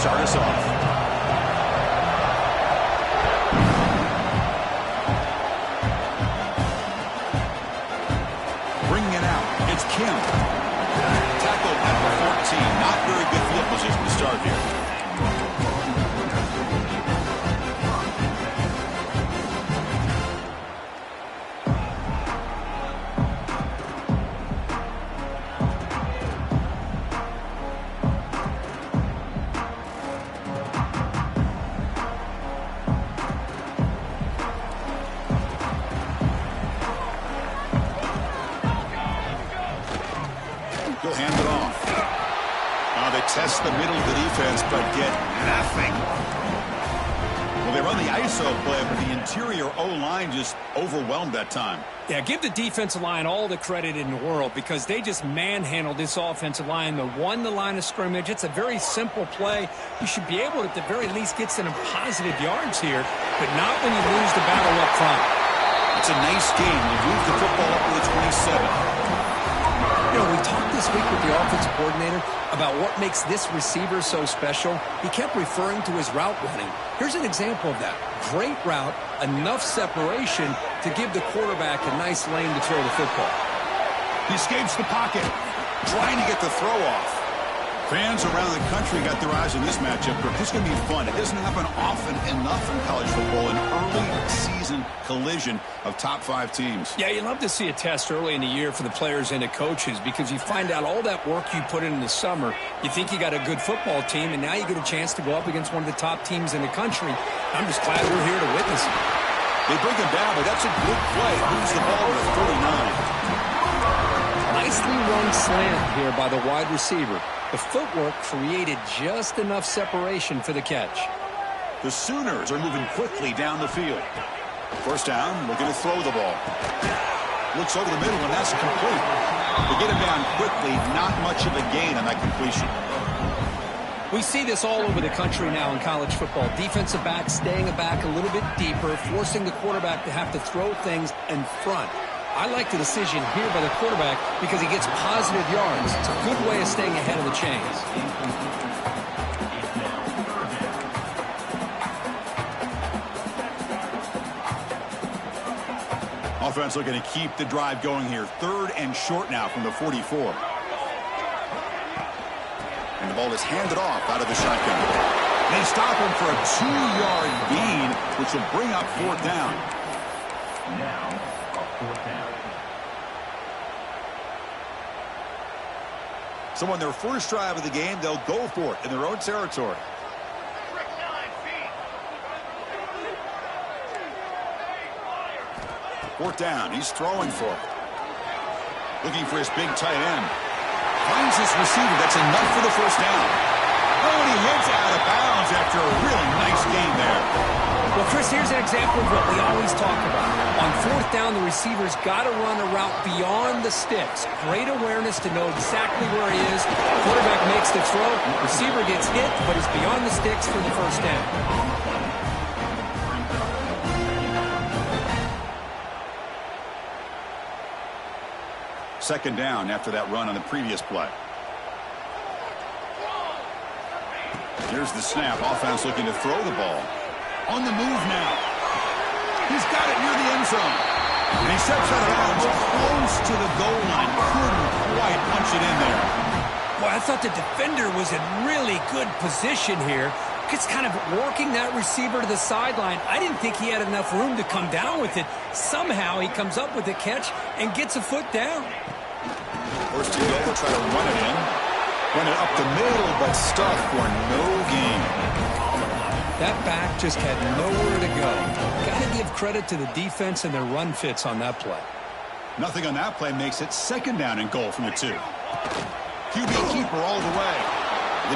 start us off. It's Kim. Tackled at the 14. Not very good field position to start here. He'll hand it off. They test the middle of the defense, but get nothing. Well, they run the ISO play, but the interior O-line just overwhelmed that time. Yeah, give the defensive line all the credit in the world because they just manhandled this offensive line. They won the line of scrimmage. It's a very simple play. You should be able to, at the very least, get some positive yards here, but not when you lose the battle up front. It's a nice game. You move the football up to the 27. You know, we talked this week with the offensive coordinator about what makes this receiver so special. He kept referring to his route running. Here's an example of that. Great route, enough separation to give the quarterback a nice lane to throw the football. He escapes the pocket, trying to get the throw off. Fans around the country got their eyes on this matchup. This is going to be fun. It doesn't happen often enough in college football, an early season collision of top 5 teams. Yeah, you love to see a test early in the year for the players and the coaches because you find out all that work you put in the summer. You think you got a good football team, and now you get a chance to go up against one of the top teams in the country. I'm just glad we're here to witness it. They bring him down, but that's a good play. Moves the ball to 39. Nicely run slant here by the wide receiver. The footwork created just enough separation for the catch. The Sooners are moving quickly down the field. First down, looking to throw the ball. Looks over the middle, and that's complete. They get him down quickly, not much of a gain on that completion. We see this all over the country now in college football. Defensive backs staying back a little bit deeper, forcing the quarterback to have to throw things in front. I like the decision here by the quarterback because he gets positive yards. It's a good way of staying ahead of the chains. Offense looking to keep the drive going here. 3rd and short now from the 44. And the ball is handed off out of the shotgun. They stop him for a 2-yard gain, which will bring up 4th down. Now, 4th down. So on their first drive of the game, they'll go for it in their own territory. Fourth down, he's throwing for it. Looking for his big tight end. Finds his receiver, that's enough for the first down. Oh, and he heads out of bounds after a really nice gain there. Well, Chris, here's an example of what we always talk about. On 4th down, the receiver's got to run a route beyond the sticks. Great awareness to know exactly where he is. Quarterback makes the throw. Receiver gets hit, but he's beyond the sticks for the first down. Second down after that run on the previous play. Here's the snap. Offense looking to throw the ball. On the move now. He's got it near the end zone. And he steps out of bounds close to the goal line. Couldn't quite punch it in there. Well, I thought the defender was in really good position here. Just kind of working that receiver to the sideline. I didn't think he had enough room to come down with it. Somehow he comes up with the catch and gets a foot down. First to go, try to run it in. Run it up the middle, but stuff for no gain. That back just had nowhere to go. Got to give credit to the defense and their run fits on that play. Nothing on that play makes it second down and goal from the 2. QB keeper all the way.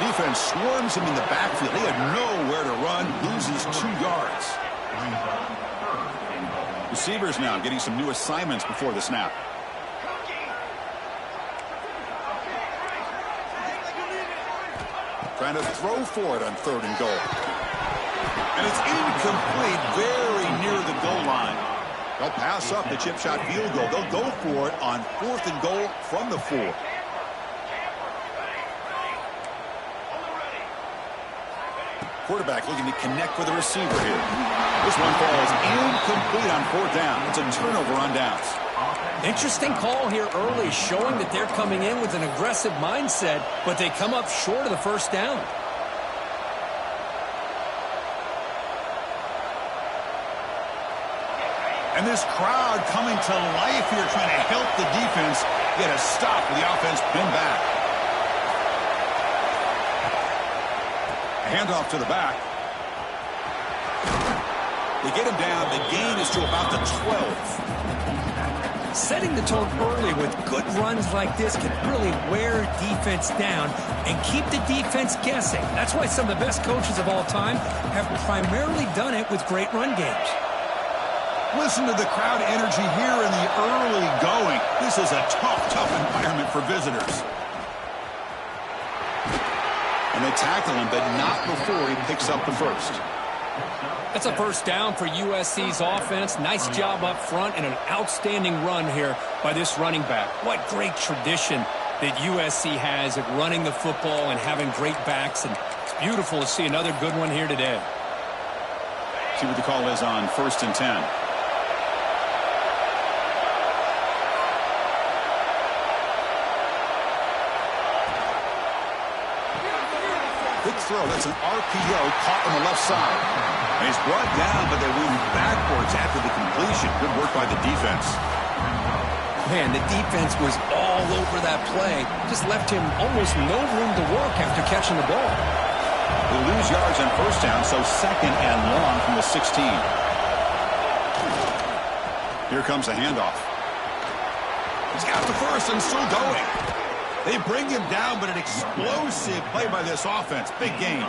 The defense swarms him in the backfield. They had nowhere to run. Loses 2 yards. Receivers now getting some new assignments before the snap. Trying to throw for it on 3rd and goal. And it's incomplete, very near the goal line. They'll pass up the chip shot field goal. They'll go for it on 4th and goal from the 4. Quarterback looking to connect with the receiver here. This one falls incomplete on 4th down. It's a turnover on downs. Interesting call here early, showing that they're coming in with an aggressive mindset, but they come up short of the 1st down. And this crowd coming to life here, trying to help the defense get a stop with the offense pinned back. Handoff to the back. They get him down. The gain is to about the 12. Setting the tone early with good runs like this can really wear defense down and keep the defense guessing. That's why some of the best coaches of all time have primarily done it with great run games. Listen to the crowd energy here in the early going. This is a tough environment for visitors. And they tackle him, but not before he picks up the first. That's a 1st down for USC's offense. Nice job up front and an outstanding run here by this running back. What great tradition that USC has of running the football and having great backs. And it's beautiful to see another good one here today. See what the call is on 1st and 10. Quick throw. That's an RPO caught on the left side. And he's brought down, but they move backwards after the completion. Good work by the defense. Man, the defense was all over that play. Just left him almost no room to work after catching the ball. They lose yards on 1st down, so 2nd and long from the 16. Here comes a handoff. He's got the first and still going. They bring him down, but an explosive play by this offense. Big game.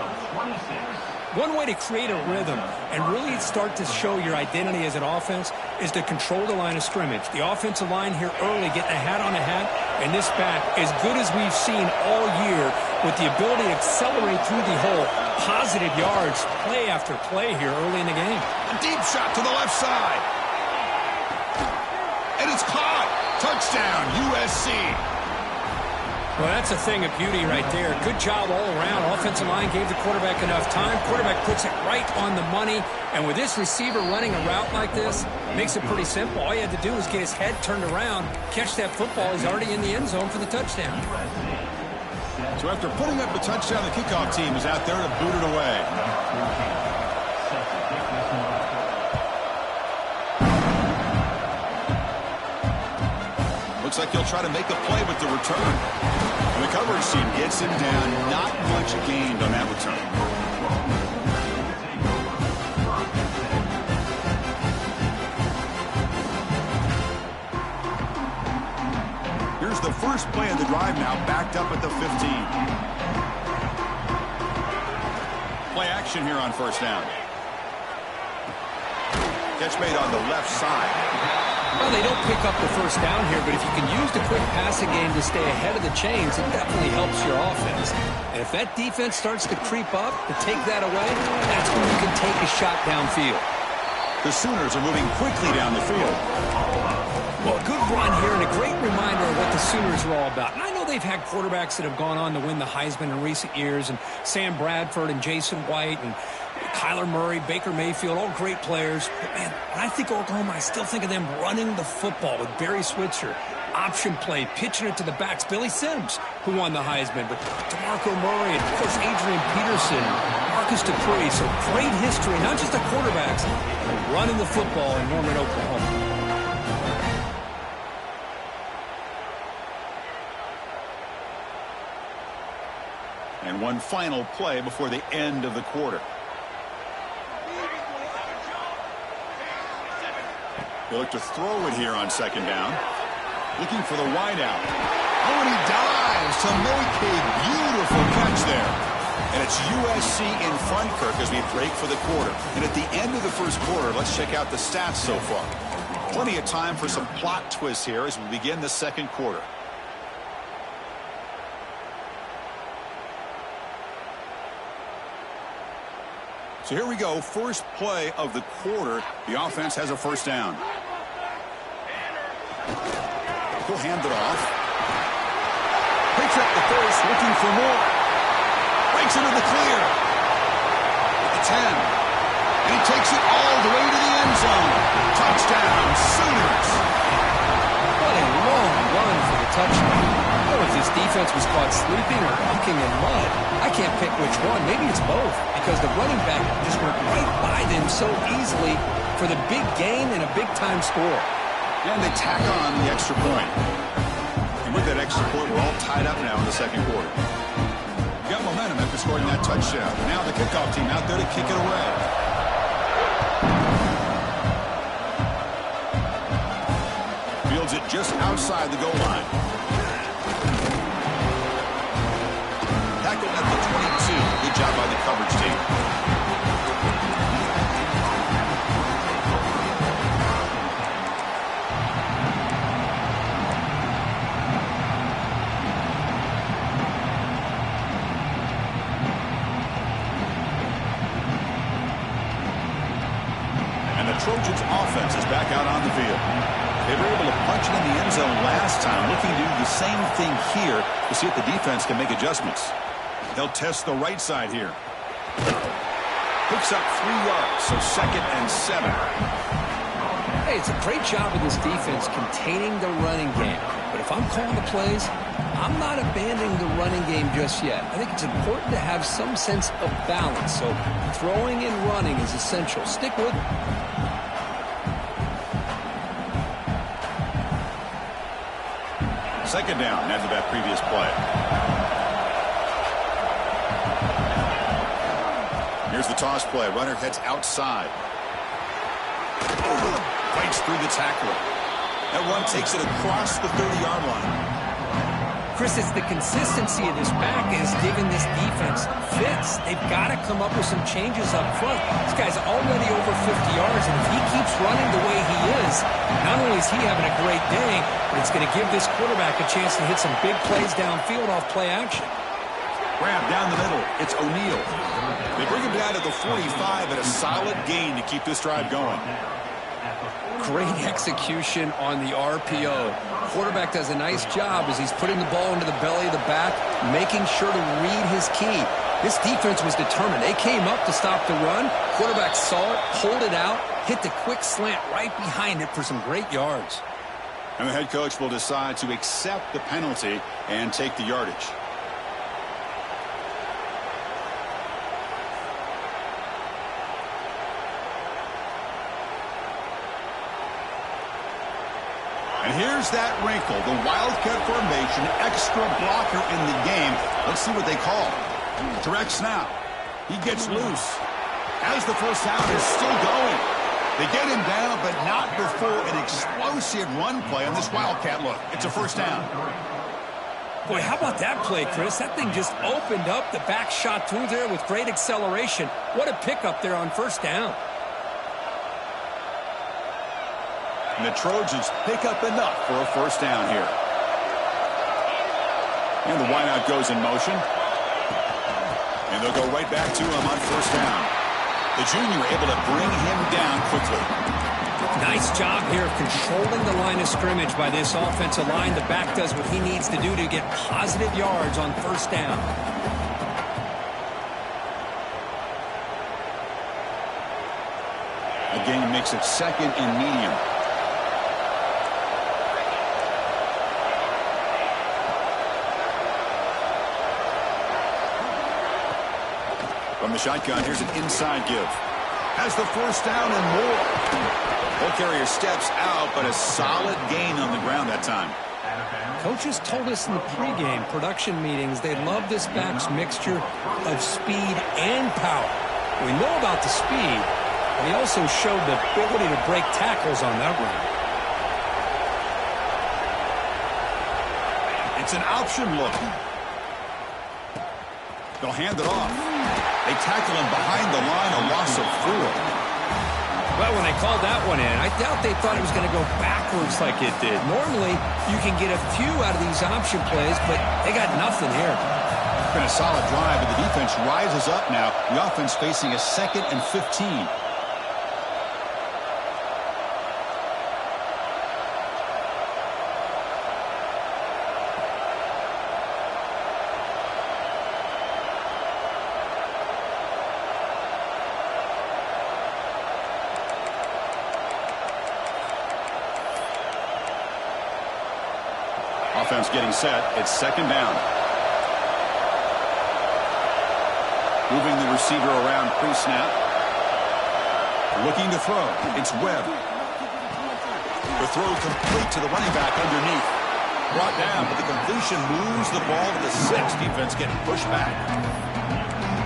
One way to create a rhythm and really start to show your identity as an offense is to control the line of scrimmage. The offensive line here early getting a hat on a hat, and this back as good as we've seen all year with the ability to accelerate through the hole. Positive yards, play after play here early in the game. A deep shot to the left side. And it's caught. Touchdown, USC. Well, that's a thing of beauty right there. Good job all around. Offensive line gave the quarterback enough time. Quarterback puts it right on the money. And with this receiver running a route like this, makes it pretty simple. All you had to do was get his head turned around, catch that football. He's already in the end zone for the touchdown. So after putting up the touchdown, the kickoff team is out there to boot it away. Looks like he'll try to make a play with the return. And the coverage team gets him down. Not much gained on that return. Here's the first play of the drive now, backed up at the 15. Play action here on 1st down. Catch made on the left side. Well, they don't pick up the 1st down here, but if you can use the quick passing game to stay ahead of the chains, it definitely helps your offense. And if that defense starts to creep up, to take that away, that's when you can take a shot downfield. The Sooners are moving quickly down the field. Well, a good run here and a great reminder of what the Sooners are all about. And I know they've had quarterbacks that have gone on to win the Heisman in recent years, and Sam Bradford and Jason White and Kyler Murray, Baker Mayfield, all great players. But, man, when I think Oklahoma, I still think of them running the football with Barry Switzer. Option play, pitching it to the backs. Billy Sims, who won the Heisman, but DeMarco Murray, and, of course, Adrian Peterson, Marcus Dupree. So great history, not just the quarterbacks, but running the football in Norman, Oklahoma. And one final play before the end of the quarter. They look to throw it here on 2nd down. Looking for the wideout. Oh, and he dives to make a beautiful catch there. And it's USC in front, Kirk, as we break for the quarter. And at the end of the 1st quarter, let's check out the stats so far. Plenty of time for some plot twists here as we begin the 2nd quarter. So here we go, first play of the quarter. The offense has a 1st down. He'll hand it off. Picks up the first, looking for more. Breaks into the clear. 10. And he takes it all the way to the end zone. Touchdown, Sooners. What a long run for the touchdown. I don't know if this defense was caught sleeping or walking in mud. I can't pick which one. Maybe it's both, because the running back just went right by them so easily for the big gain and a big-time score. And they tack on the extra point. And with that extra point, we're all tied up now in the second quarter. Got momentum after scoring that touchdown. Now the kickoff team out there to kick it away. Fields it just outside the goal line. Tackled at the 22. Good job by the coverage team. And the Trojans' offense is back out on the field. They were able to punch it in the end zone last time, looking to do the same thing here to see if the defense can make adjustments. They'll test the right side here. Picks up 3 yards, so 2nd and 7. Hey, it's a great job of this defense containing the running game. But if I'm calling the plays, I'm not abandoning the running game just yet. I think it's important to have some sense of balance. So throwing and running is essential. Stick with it. Second down after that previous play. Here's the toss play. Runner heads outside. Fights through the tackler. That run takes it across the 30-yard line. Chris, it's the consistency of this back is giving this defense fits. They've got to come up with some changes up front. This guy's already over 50 yards, and if he keeps running the way he is, not only is he having a great day, but it's going to give this quarterback a chance to hit some big plays downfield off play action. Grab down the middle. It's O'Neal. They bring him down to the 45 at a solid gain to keep this drive going. Great execution on the RPO. Quarterback does a nice job as he's putting the ball into the belly of the back, making sure to read his key. This defense was determined. They came up to stop the run. Quarterback saw it, pulled it out, hit the quick slant right behind it for some great yards. And the head coach will decide to accept the penalty and take the yardage. And here's that wrinkle, the Wildcat formation, extra blocker in the game. Let's see what they call. Direct snap. He gets loose. As the first down is still going. They get him down, but not before an explosive run play on this Wildcat look. It's a first down. Boy, how about that play, Chris? That thing just opened up. The back shot through there with great acceleration. What a pickup there on first down. And the Trojans pick up enough for a first down here. And the wideout goes in motion. And they'll go right back to him on first down. The junior able to bring him down quickly. Nice job here of controlling the line of scrimmage by this offensive line. The back does what he needs to do to get positive yards on first down. Again, makes it 2nd and medium. From the shotgun, here's an inside give. Has the first down and more. Ball carrier steps out, but a solid gain on the ground that time. Coaches told us in the pregame production meetings they love this back's mixture of speed and power. We know about the speed, but he also showed the ability to break tackles on that run. It's an option look. They'll hand it off. They tackle him behind the line, a loss of 4. Well, when they called that one in, I doubt they thought it was going to go backwards like it did. Normally, you can get a few out of these option plays, but they got nothing here. It's been a solid drive, and the defense rises up now. The offense facing a 2nd and 15. offense getting set. It's second down. Moving the receiver around pre-snap. Looking to throw. It's Webb. The throw complete to the running back underneath. Brought down, but the completion moves the ball to the 6. Defense getting pushed back.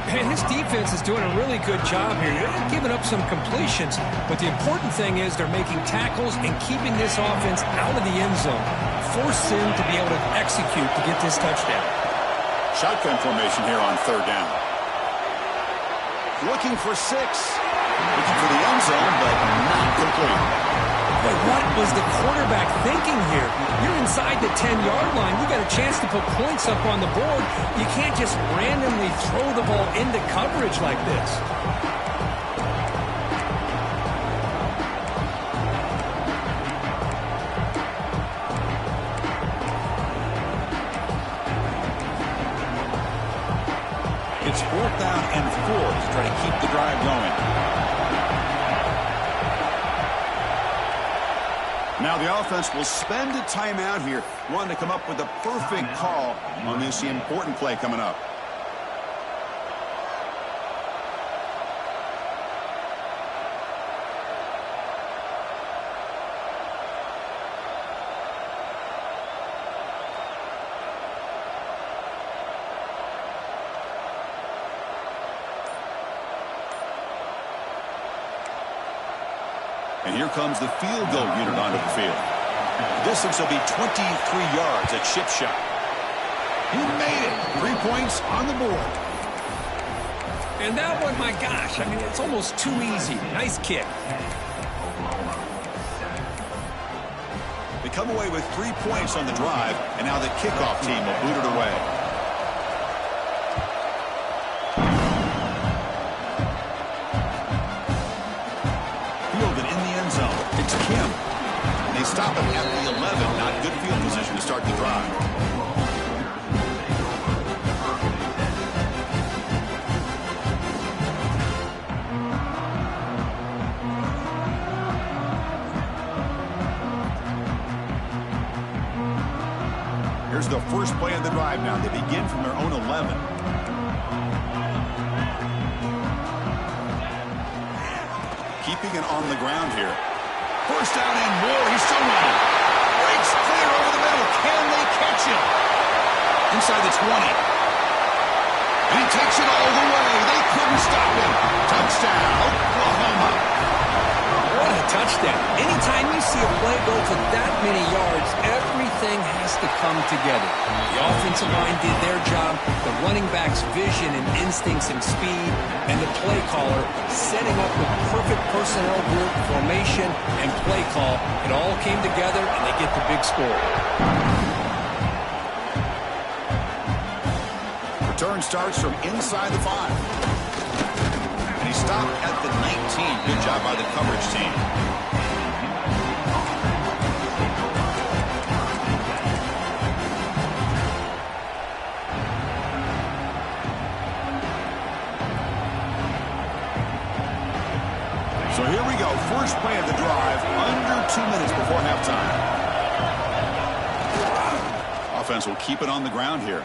And this defense is doing a really good job here. They're giving up some completions, but the important thing is they're making tackles and keeping this offense out of the end zone. Force them to be able to execute to get this touchdown. Shotgun formation here on third down. Looking for 6. Looking for the end zone, but not complete. But what was the quarterback thinking here? You're inside the 10-yard line. You got a chance to put points up on the board. You can't just randomly throw the ball into coverage like this. It's 4th down and 4 to try to keep the drive going. Now the offense will spend a timeout here, wanting to come up with the perfect call on this important play coming up. And here comes the field goal unit onto the field. The distance will be 23 yards at chip shot. He made it. 3 points on the board. And that one, my gosh, I mean, it's almost too easy. Nice kick. They come away with 3 points on the drive, and now the kickoff team will boot it away. It's Kim. They stop him at the 11. Not good field position to start the drive. Here's the first play of the drive now. They begin from their own 11. Keeping it on the ground here. First down and more. He's still running. Breaks clear over the middle. Can they catch him? Inside the 20. And he takes it all the way. They couldn't stop him. Touchdown, Oklahoma. What a touchdown. Anytime you see a play go for that many yards, everything has to come together. The offensive line did their job, the running back's vision and instincts and speed, and the play caller setting up the perfect personnel group, formation, and play call. It all came together, and they get the big score. Return starts from inside the 5. And he stopped at the 19. Good job by the coverage team. So here we go. First play of the drive, under 2 minutes before halftime. Offense will keep it on the ground here.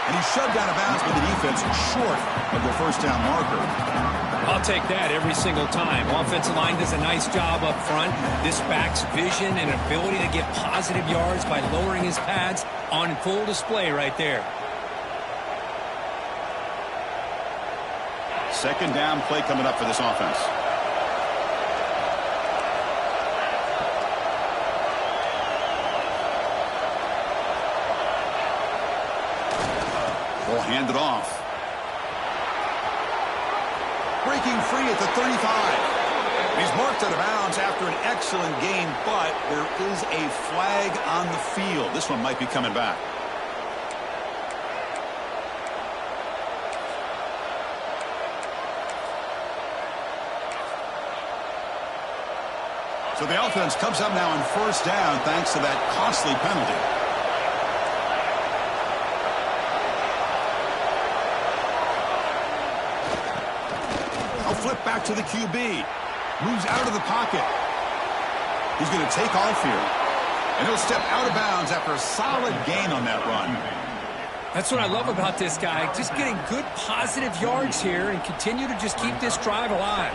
And he's shoved out of bounds by the defense short of the first down marker. I'll take that every single time. Offensive line does a nice job up front. This back's vision and ability to get positive yards by lowering his pads on full display right there. Second down play coming up for this offense. Ball handed off. Breaking free at the 35. He's marked out of bounds after an excellent game, but there is a flag on the field. This one might be coming back. So the offense comes up now on first down thanks to that costly penalty. I'll flip back to the QB. Moves out of the pocket. He's going to take off here. And he'll step out of bounds after a solid gain on that run. That's what I love about this guy. Just getting good positive yards here and continue to just keep this drive alive.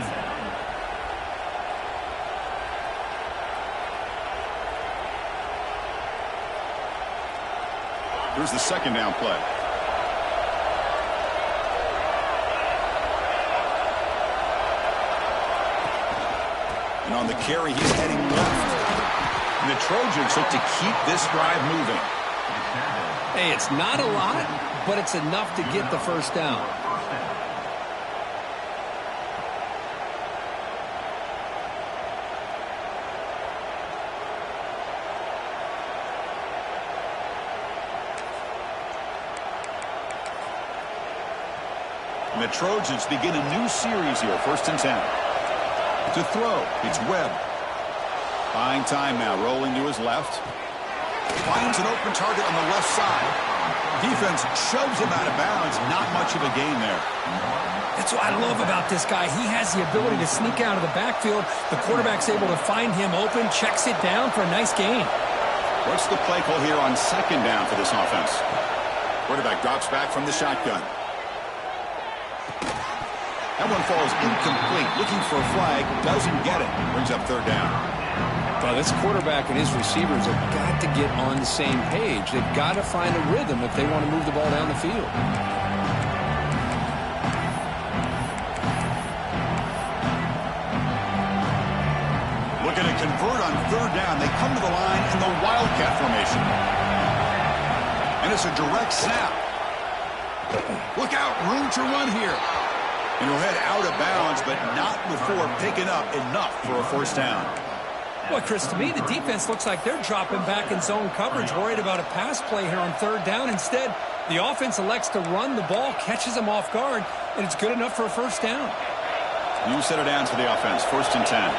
Here's the second down play. And on the carry, he's heading left. And the Trojans look to keep this drive moving. Hey, it's not a lot, but it's enough to get the first down. And the Trojans begin a new series here, 1st and 10. To throw, it's Webb. Buying time now, rolling to his left. Finds an open target on the left side. Defense shoves him out of bounds. Not much of a gain there. That's what I love about this guy. He has the ability to sneak out of the backfield. The quarterback's able to find him open, checks it down for a nice gain. What's the play call here on 2nd down for this offense? Quarterback drops back from the shotgun. That one falls incomplete. Looking for a flag. Doesn't get it. Brings up 3rd down. Well, this quarterback and his receivers have got to get on the same page. They've got to find a rhythm if they want to move the ball down the field. Looking to convert on 3rd down. They come to the line in the Wildcat formation. And it's a direct snap. Look out. Room to run here. And he'll head out of bounds, but not before picking up enough for a 1st down. Well, Chris, to me, the defense looks like they're dropping back in zone coverage, worried about a pass play here on 3rd down. Instead, the offense elects to run the ball, catches them off guard, and it's good enough for a 1st down. New set of downs for the offense, 1st and 10.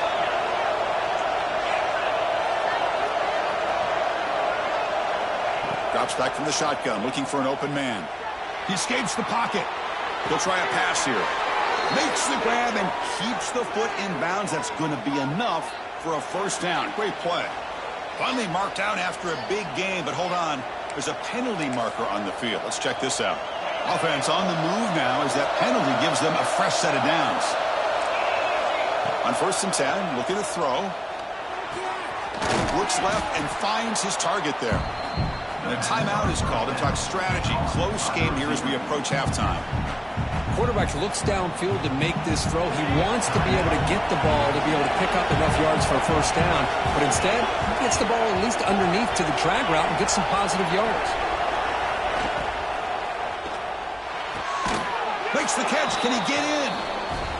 Drops back from the shotgun, looking for an open man. He escapes the pocket. He'll try a pass here. Makes the grab and keeps the foot in bounds. That's going to be enough for a 1st down. Great play. Finally marked out after a big gain, but hold on. There's a penalty marker on the field. Let's check this out. Offense on the move now as that penalty gives them a fresh set of downs. On 1st and 10, looking to throw. Looks left and finds his target there. And a timeout is called to talk strategy. Close game here as we approach halftime. Quarterback looks downfield to make this throw. He wants to be able to get the ball to be able to pick up enough yards for a 1st down. But instead, he gets the ball at least underneath to the drag route and gets some positive yards. Makes the catch. Can he get in?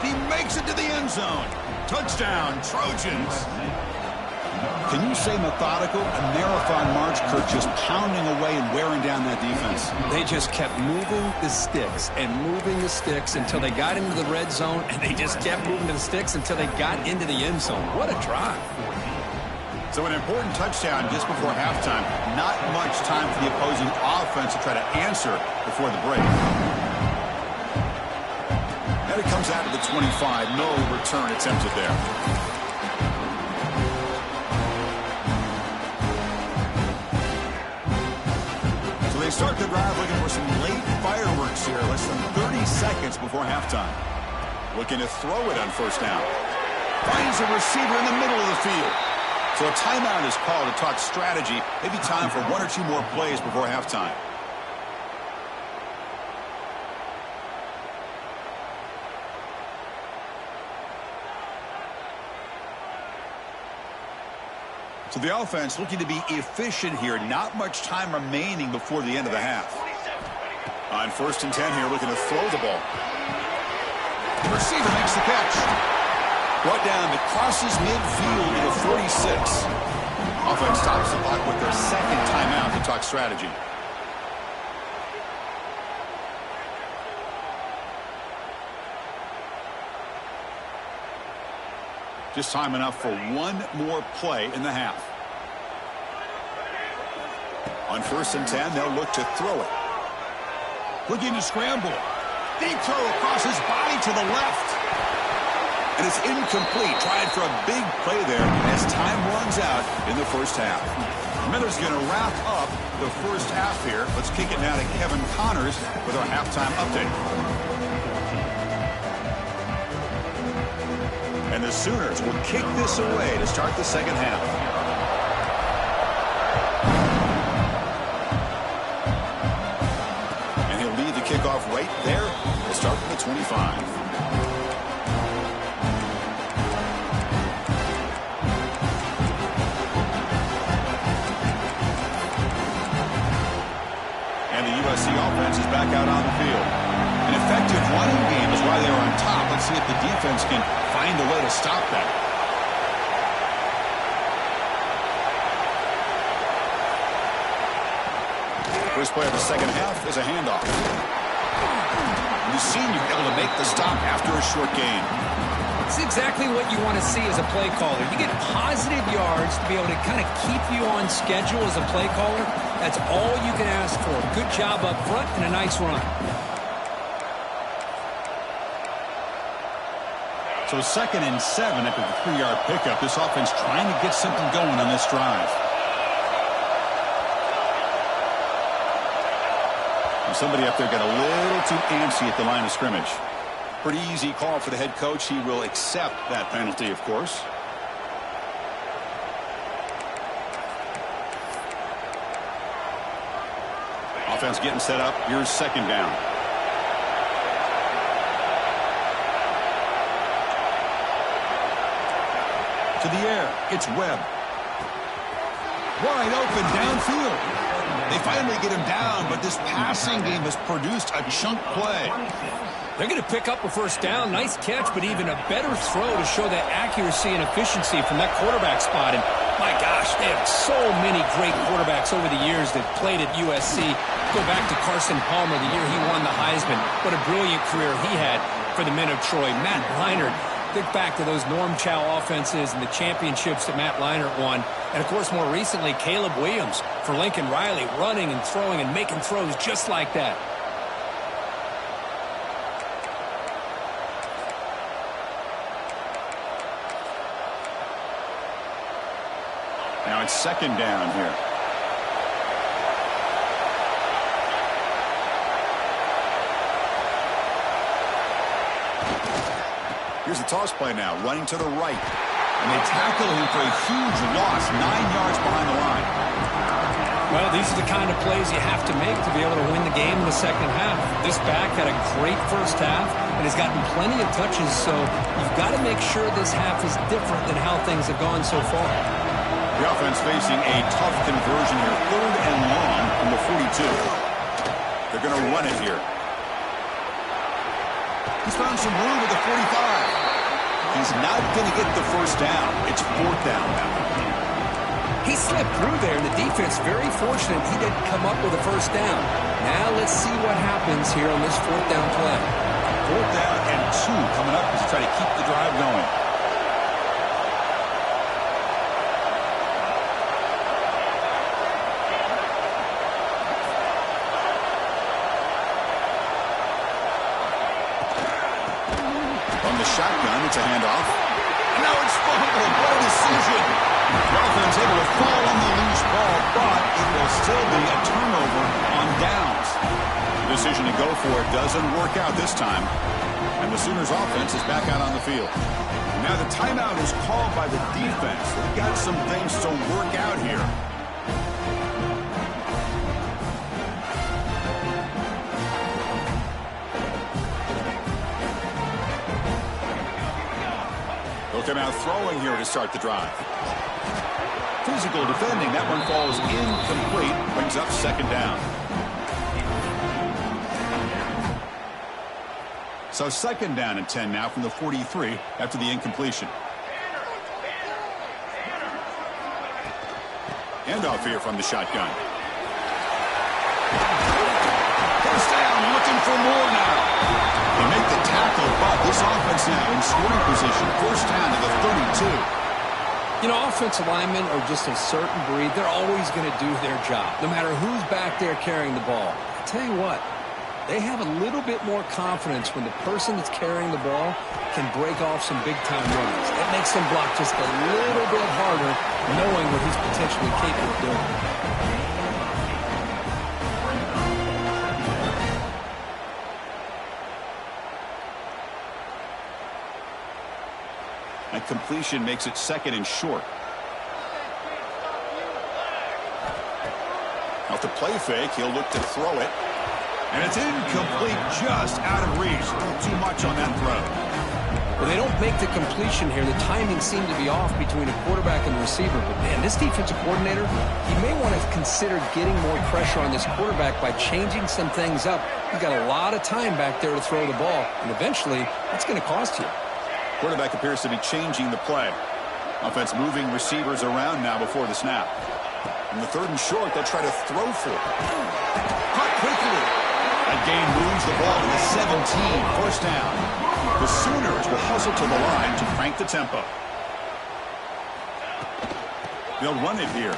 He makes it to the end zone. Touchdown, Trojans. Can you say methodical? A marathon march, Kurt, just pounding away and wearing down that defense. They just kept moving the sticks and moving the sticks until they got into the red zone, and they just kept moving the sticks until they got into the end zone. What a drive. So an important touchdown just before halftime. Not much time for the opposing offense to try to answer before the break. And it comes out to the 25. No return attempted there. They start the drive looking for some late fireworks here. Less than 30 seconds before halftime. Looking to throw it on 1st down. Finds a receiver in the middle of the field. So a timeout is called to talk strategy. Maybe time for 1 or 2 more plays before halftime. So the offense looking to be efficient here. Not much time remaining before the end of the half. On 1st and 10 here, looking to throw the ball. The receiver makes the catch. Brought down that crosses midfield to the 46. Offense stops the clock with their 2nd timeout to talk strategy. Just time enough for 1 more play in the half. On 1st and 10, they'll look to throw it. Looking to scramble. Deep throw across his body to the left. And it's incomplete. Tried for a big play there as time runs out in the 1st half. Miller's going to wrap up the first half here. Let's kick it now to Kevin Connors with our halftime update. And the Sooners will kick this away to start the second half. And he'll lead the kickoff right there. We'll start from the 25. USC offense is back out on the field. An effective running game is why they're on top. Let's see if the defense can find a way to stop that. First play of the second half is a handoff. The senior able to make the stop after a short gain. It's exactly what you want to see as a play caller. You get positive yards to be able to kind of keep you on schedule as a play caller. That's all you can ask for. Good job up front and a nice run. So 2nd and 7 after the 3-yard pickup. This offense trying to get something going on this drive. And somebody up there got a little too antsy at the line of scrimmage. Pretty easy call for the head coach. He will accept that penalty, of course. Offense getting set up. Here's second down. To the air. It's Webb. Wide open downfield. They finally get him down, but this passing game has produced a chunk play. They're going to pick up a first down. Nice catch, but even a better throw to show that accuracy and efficiency from that quarterback spot. And my gosh, they have so many great quarterbacks over the years that played at USC. Go back to Carson Palmer the year he won the Heisman. What a brilliant career he had for the men of Troy. Matt Leinart. Think back to those Norm Chow offenses and the championships that Matt Leinart won. And, of course, more recently, Caleb Williams for Lincoln Riley, running and throwing and making throws just like that. Now it's second down here. Here's the toss play now, running to the right. And they tackle him for a huge loss, 9 yards behind the line. Well, these are the kind of plays you have to make to be able to win the game in the second half. This back had a great first half and has gotten plenty of touches, so you've got to make sure this half is different than how things have gone so far. The offense facing a tough conversion here, 3rd and long from the 42. They're going to run it here. He's found some room with the 45. He's not going to get the first down. It's 4th down now. He slipped through there, and the defense very fortunate he didn't come up with a first down. Now let's see what happens here on this 4th down play. 4th down and 2 coming up as they try to keep the drive going. Shotgun, it's a handoff. And now it's fumbled. What a decision. The offense able to fall on the loose ball, but it will still be a turnover on downs. The decision to go for it doesn't work out this time. And the Sooners offense is back out on the field. Now the timeout is called by the defense. They've got some things to work out here. They'll come out throwing here to start the drive. Physical defending. That one falls incomplete. Brings up second down. So second down and 10 now from the 43 after the incompletion. Handoff here from the shotgun. First down, looking for more now. They make the tackle, but this offense now in scoring position. First down to the 32. You know, offensive linemen are just a certain breed. They're always going to do their job, no matter who's back there carrying the ball. I tell you what, They have a little bit more confidence when the person that's carrying the ball can break off some big-time runs. It makes them block just a little bit harder, knowing what he's potentially capable of doing. That completion makes it 2nd and short. Off the play fake, he'll look to throw it. And it's incomplete, just out of reach. A little too much on that throw. Well, they don't make the completion here. The timing seemed to be off between a quarterback and the receiver. But, man, this defensive coordinator, he may want to consider getting more pressure on this quarterback by changing some things up. You've got a lot of time back there to throw the ball, and eventually that's going to cost you. Quarterback appears to be changing the play. Offense moving receivers around now before the snap. In the 3rd and short, they'll try to throw for it. Caught quickly. That gain moves the ball to the 17, 1st down. The Sooners will hustle to the line to crank the tempo. They'll run it here.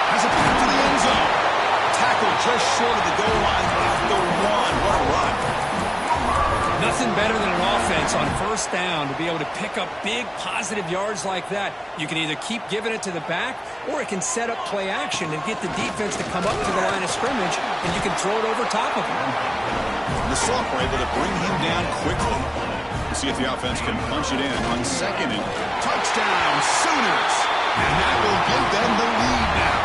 Has it back to the end zone. Tackle just short of the goal line at the 1. What a run. Nothing better than an offense on 1st down to be able to pick up big positive yards like that. You can either keep giving it to the back, or it can set up play action and get the defense to come up to the line of scrimmage, and you can throw it over top of him. The sophomore able to bring him down quickly. We'll see if the offense can punch it in on 2nd and touchdown Sooners. And that will give them the lead now.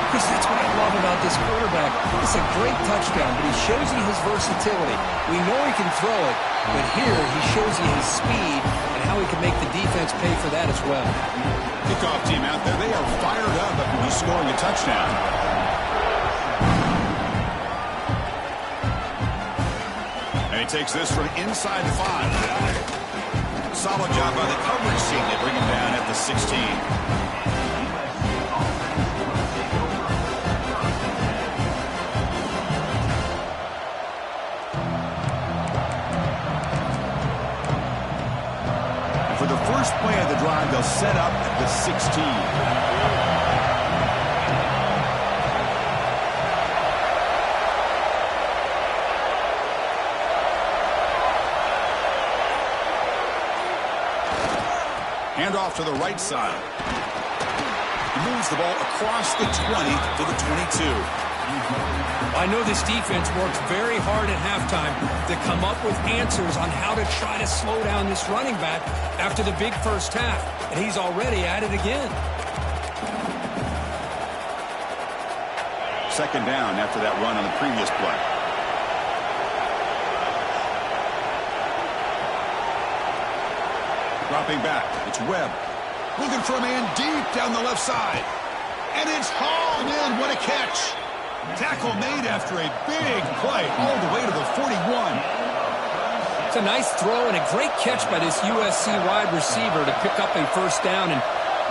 Chris, that's what I love about this quarterback. It's a great touchdown, but he shows you his versatility. We know he can throw it, but here he shows you his speed and how he can make the defense pay for that as well. Kickoff team out there, they are fired up after he's scoring a touchdown. And he takes this from inside the 5. Solid job by the coverage team. They bring him down at the 16. For the first play of the drive, they'll set up at the 16. Hand off to the right side. He moves the ball across the 20 to the 22. I know this defense works very hard at halftime to come up with answers on how to try to slow down this running back after the big 1st half, and he's already at it again. 2nd down after that run on the previous play. Dropping back, it's Webb. Looking for a man deep down the left side. And it's hauled in. What a catch. Tackle made after a big play all the way to the 41. It's a nice throw and a great catch by this USC wide receiver to pick up a 1st down. And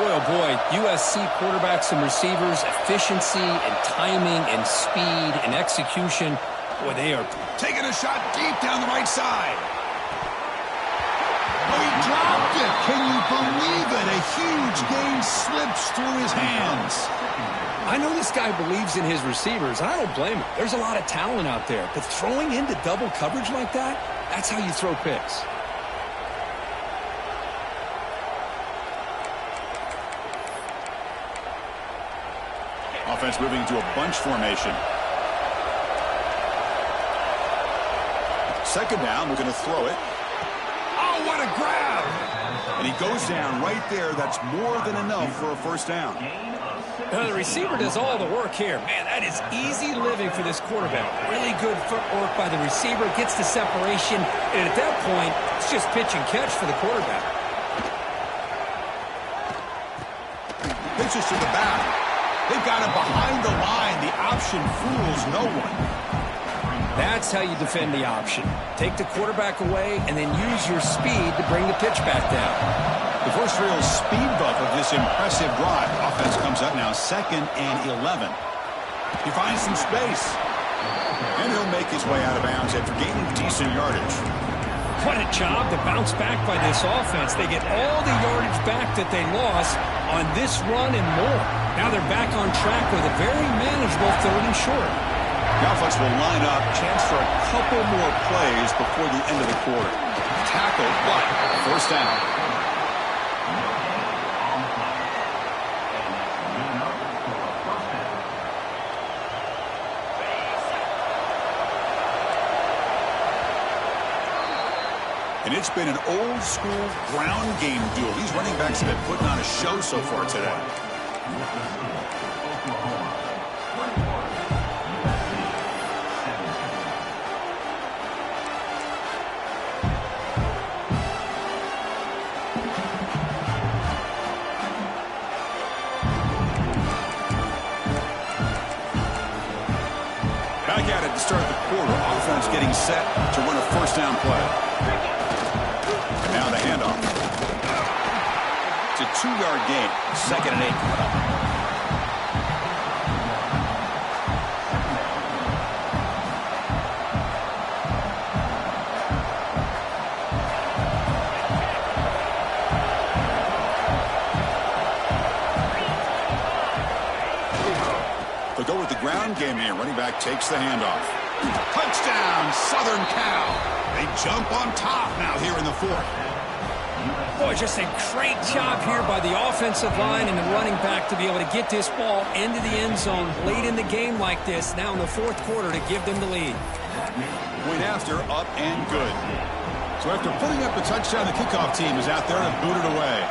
boy, oh boy, USC quarterbacks and receivers, efficiency and timing and speed and execution. Boy, they are taking a shot deep down the right side. Oh, he dropped it. Can you believe it? A huge gain slips through his hands. I know this guy believes in his receivers, and I don't blame him. There's a lot of talent out there, but throwing into double coverage like that, that's how you throw picks. Offense moving to a bunch formation. 2nd down, we're going to throw it. Oh, what a grab! And he goes down right there. That's more than enough for a 1st down. Now, the receiver does all the work here. Man, that is easy living for this quarterback. Really good footwork by the receiver. Gets the separation. And at that point, it's just pitch and catch for the quarterback. Pitches to the back. They've got him behind the line. The option fools no one. That's how you defend the option. Take the quarterback away and then use your speed to bring the pitch back down. The first real speed bump of this impressive drive. Offense comes up now 2nd and 11. He finds some space. And he'll make his way out of bounds after gaining decent yardage. What a job to bounce back by this offense. They get all the yardage back that they lost on this run and more. Now they're back on track with a very manageable 3rd and short. The offense will line up. Chance for a couple more plays before the end of the quarter. Tackle, but first down. And it's been an old-school ground game duel. These running backs have been putting on a show so far today. Back at it to start the quarter. Offense getting set to run a first down play. And now the handoff. It's a 2-yard gain. 2nd and 8 coming up. They'll go with the ground game here. Running back takes the handoff. Touchdown, Southern Cal. They jump on top now here in the 4th. Boy, just a great job here by the offensive line and the running back to be able to get this ball into the end zone late in the game like this, now in the 4th quarter, to give them the lead. Point after, up and good. So after putting up the touchdown, the kickoff team is out there and booted away.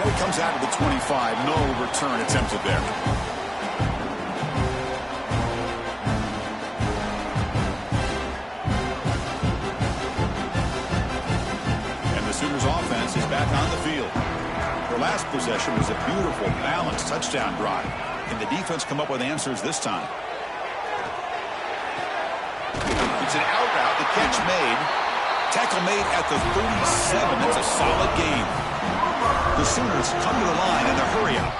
And it comes out of the 25. No return attempted there. Offense is back on the field. Their last possession was a beautiful, balanced touchdown drive. Can the defense come up with answers this time? It's an out route. The catch made. Tackle made at the 37. That's a solid gain. The Sooners come to the line in a hurry up.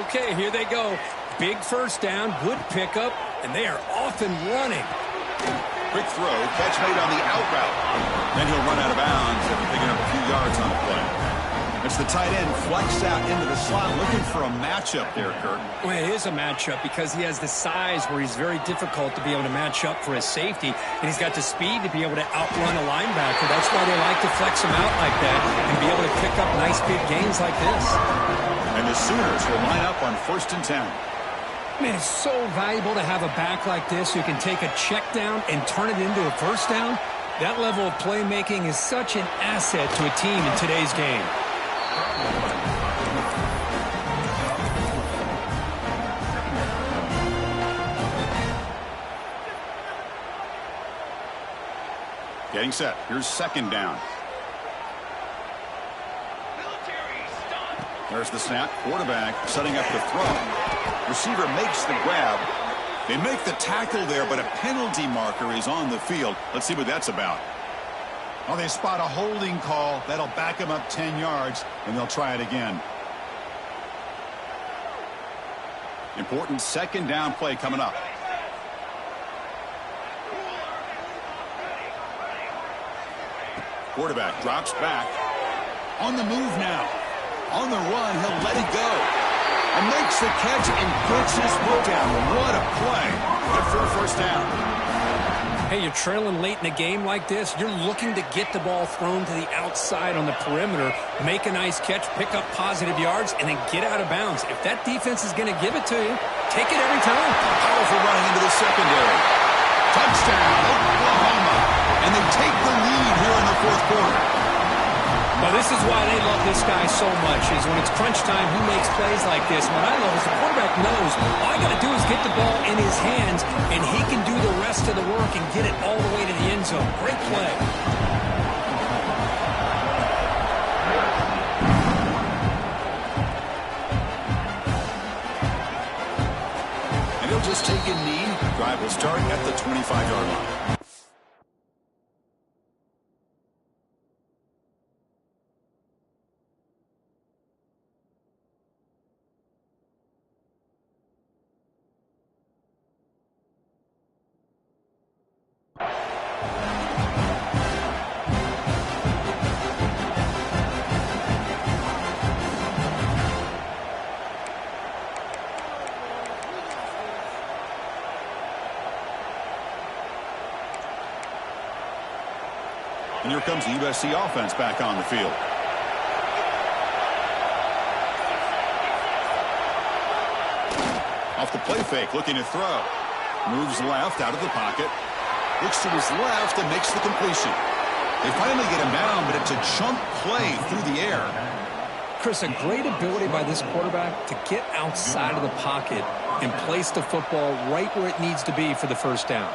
Okay, here they go. Big first down, good pickup, and they are off and running. Quick throw, catch made on the out route. Then he'll run out of bounds after picking up a few yards on the play. It's the tight end flexed out into the slot, looking for a matchup there, Kurt. Well, it is a matchup because he has the size where he's very difficult to be able to match up for his safety, and he's got the speed to be able to outrun a linebacker. That's why they like to flex him out like that and be able to pick up nice big gains like this. And the Sooners will line up on 1st and 10. Man, it's so valuable to have a back like this who can take a check down and turn it into a first down. That level of playmaking is such an asset to a team in today's game. Getting set. Here's 2nd down. There's the snap. Quarterback setting up the throw. Receiver makes the grab. They make the tackle there, but a penalty marker is on the field. Let's see what that's about. Well, they spot a holding call. That'll back them up 10 yards, and they'll try it again. Important 2nd down play coming up. Quarterback drops back. On the move now. On the run, he'll let it go. And makes the catch and gets his foot down. What a play. Good for a first down. Hey, you're trailing late in a game like this. You're looking to get the ball thrown to the outside on the perimeter, make a nice catch, pick up positive yards, and then get out of bounds. If that defense is going to give it to you, take it every time. Powerful running into the secondary. Touchdown, Oklahoma. And they take the lead here in the 4th quarter. Well, this is why they love this guy so much, is when it's crunch time, he makes plays like this. What I love is the quarterback knows all I got to do is get the ball in his hands, and he can do the rest of the work and get it all the way to the end zone. Great play. And he'll just take a knee. Drive will start at the 25-yard line. And here comes the USC offense back on the field. Off the play fake, looking to throw. Moves left out of the pocket. Looks to his left and makes the completion. They finally get him down, but it's a chunk play through the air. Chris, a great ability by this quarterback to get outside of the pocket and place the football right where it needs to be for the first down.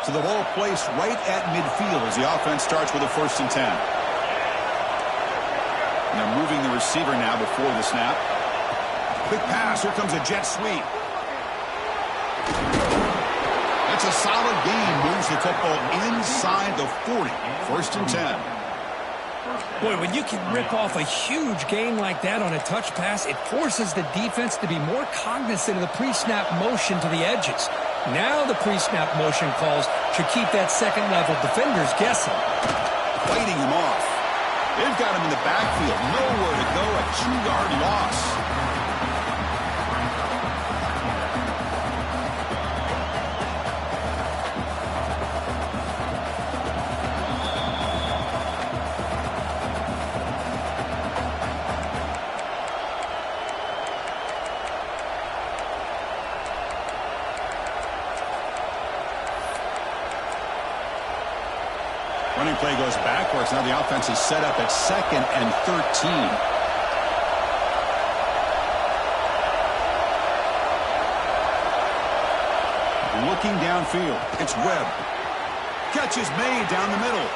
So the ball placed right at midfield as the offense starts with a 1st and 10. And they're moving the receiver now before the snap. Quick pass. Here comes a jet sweep. That's a solid gain. Moves the football inside the 40. 1st and 10. Boy, when you can rip off a huge gain like that on a touch pass, it forces the defense to be more cognizant of the pre-snap motion to the edges. Now the pre-snap motion calls should keep that second-level defenders guessing. Fighting him off. They've got him in the backfield. Nowhere to go. A 2-yard loss. Running play goes backwards. Now the offense is set up at 2nd and 13. Looking downfield. It's Webb. Catch is made down the middle.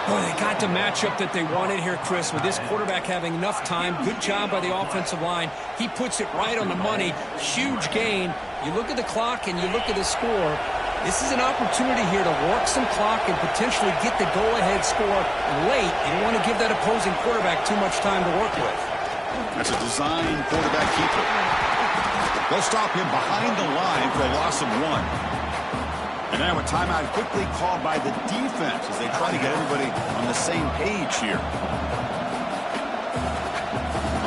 Boy, they got the matchup that they wanted here, Chris, with this quarterback having enough time. Good job by the offensive line. He puts it right on the money. Huge gain. You look at the clock and you look at the score. This is an opportunity here to work some clock and potentially get the go-ahead score late. You don't want to give that opposing quarterback too much time to work with. That's a design quarterback keeper. They'll stop him behind the line for a loss of 1. And now a timeout quickly called by the defense as they try to get everybody on the same page here.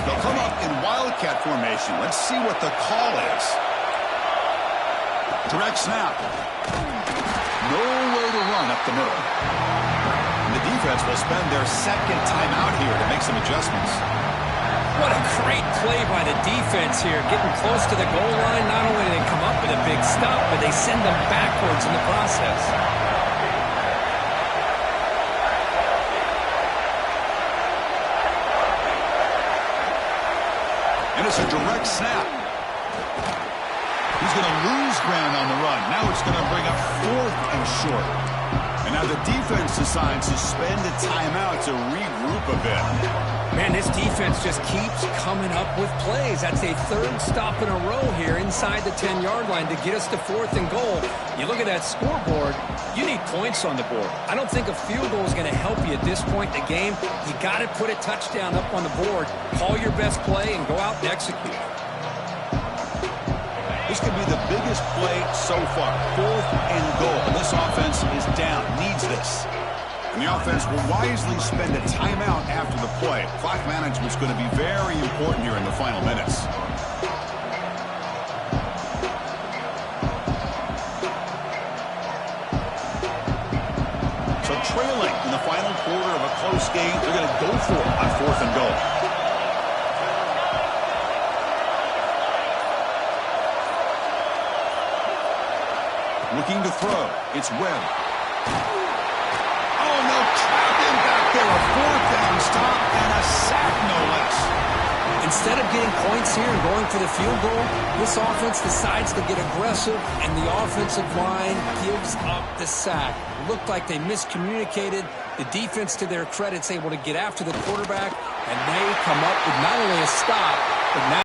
They'll come up in Wildcat formation. Let's see what the call is. Direct snap. Nowhere to run up the middle. And the defense will spend their 2nd timeout here to make some adjustments. What a great play by the defense here. Getting close to the goal line, not only do they come up with a big stop, but they send them backwards in the process. And it's a direct snap. He's going to lose ground on the run. Now it's going to bring up 4th and short. And now the defense decides to spend a timeout to regroup a bit. Man, this defense just keeps coming up with plays. That's a 3rd stop in a row here inside the 10-yard line to get us to 4th and goal. You look at that scoreboard, you need points on the board. I don't think a field goal is going to help you at this point in the game. You got to put a touchdown up on the board, call your best play, and go out and execute. This could be the biggest play so far. 4th and goal. And this offense is down. Needs this. And the offense will wisely spend a timeout after the play. Clock management is going to be very important here in the final minutes. So trailing in the final quarter of a close game, they're going to go for it on 4th and goal. Looking to throw. It's Webb. Oh, no, trapped him back there. A 4th down stop and a sack, no less. Instead of getting points here and going for the field goal, this offense decides to get aggressive, and the offensive line gives up the sack. It looked like they miscommunicated. The defense, to their credit, is able to get after the quarterback, and they come up with not only a stop, but now